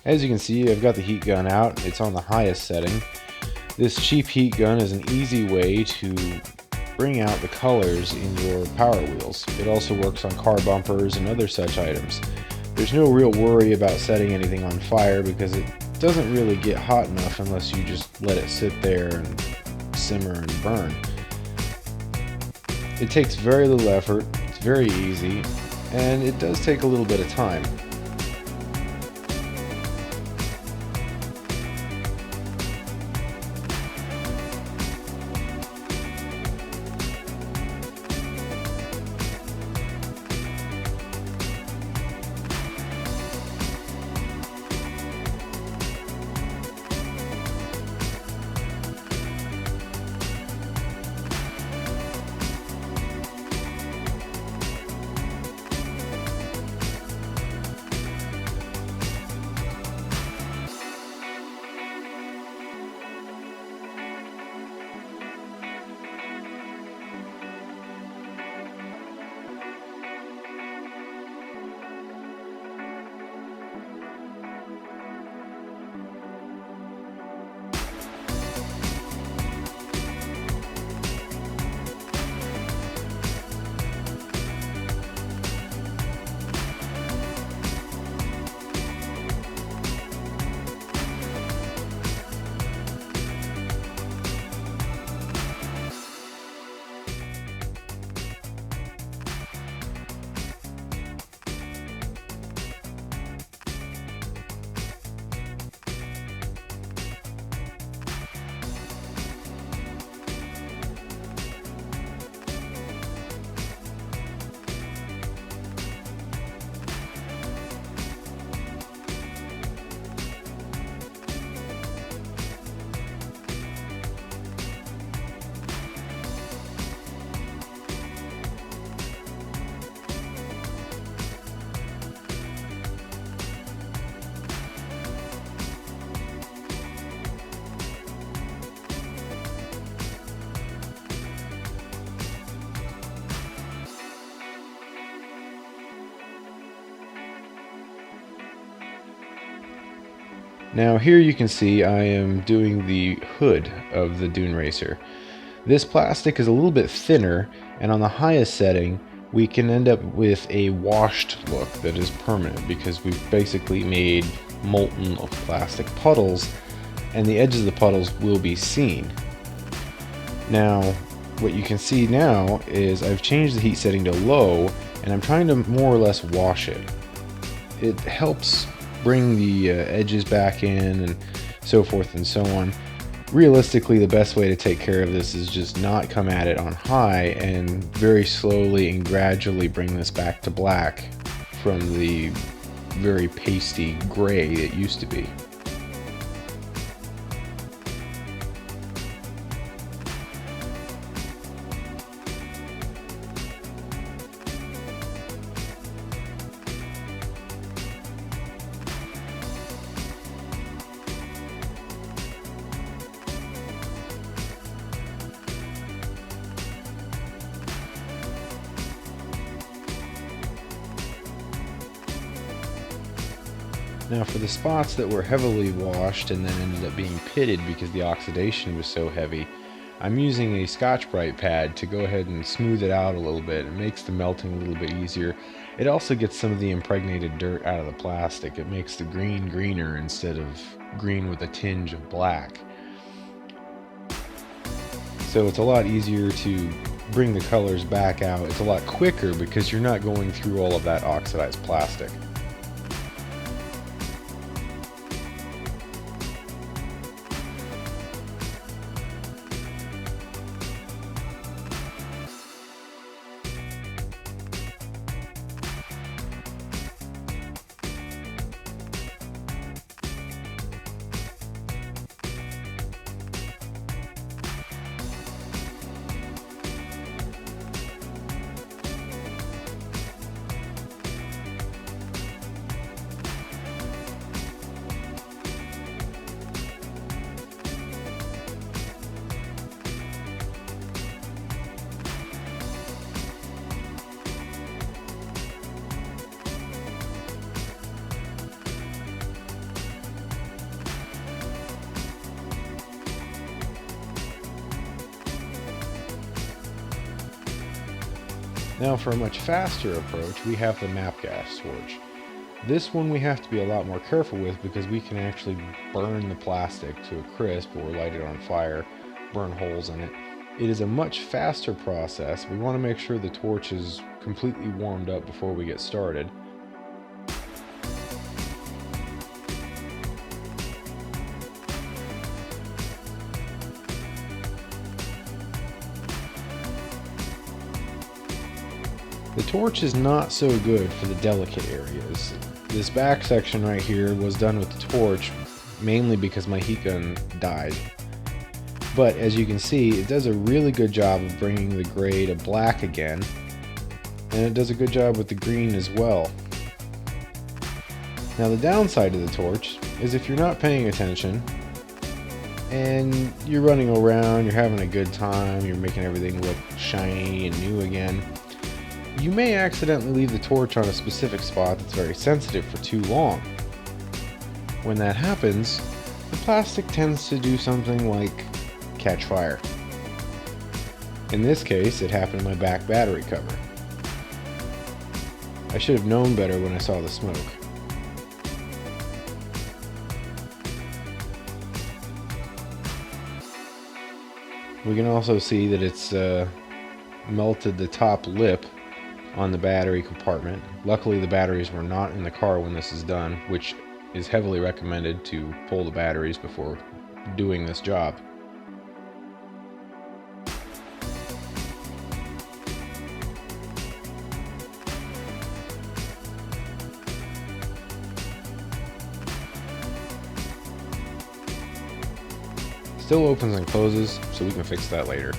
As you can see, I've got the heat gun out. It's on the highest setting. This cheap heat gun is an easy way to bring out the colors in your Power Wheels. It also works on car bumpers and other such items. There's no real worry about setting anything on fire because it doesn't really get hot enough unless you just let it sit there and simmer and burn. It takes very little effort, it's very easy, and it does take a little bit of time. Now here you can see I am doing the hood of the Dune Racer. This plastic is a little bit thinner, and on the highest setting we can end up with a washed look that is permanent because we've basically made molten plastic puddles, and the edges of the puddles will be seen. Now what you can see now is I've changed the heat setting to low, and I'm trying to more or less wash it. It helps bring the edges back in and so forth and so on. Realistically, the best way to take care of this is just not come at it on high and very slowly and gradually bring this back to black from the very pasty gray it used to be. Now for the spots that were heavily washed and then ended up being pitted because the oxidation was so heavy, I'm using a Scotch-Brite pad to go ahead and smooth it out a little bit. It makes the melting a little bit easier. It also gets some of the impregnated dirt out of the plastic. It makes the green greener instead of green with a tinge of black. So it's a lot easier to bring the colors back out. It's a lot quicker because you're not going through all of that oxidized plastic. Now for a much faster approach, we have the map gas torch. This one we have to be a lot more careful with because we can actually burn the plastic to a crisp or light it on fire, burn holes in it. It is a much faster process. We want to make sure the torch is completely warmed up before we get started. The torch is not so good for the delicate areas. This back section right here was done with the torch mainly because my heat gun died. But as you can see, it does a really good job of bringing the gray to black again, and it does a good job with the green as well. Now the downside of the torch is if you're not paying attention and you're running around, you're having a good time, you're making everything look shiny and new again, you may accidentally leave the torch on a specific spot that's very sensitive for too long. When that happens, the plastic tends to do something like catch fire. In this case, it happened in my back battery cover. I should have known better when I saw the smoke. We can also see that it's melted the top lip on the battery compartment. Luckily the batteries were not in the car when this is done, which is heavily recommended to pull the batteries before doing this job. Still opens and closes, so we can fix that later.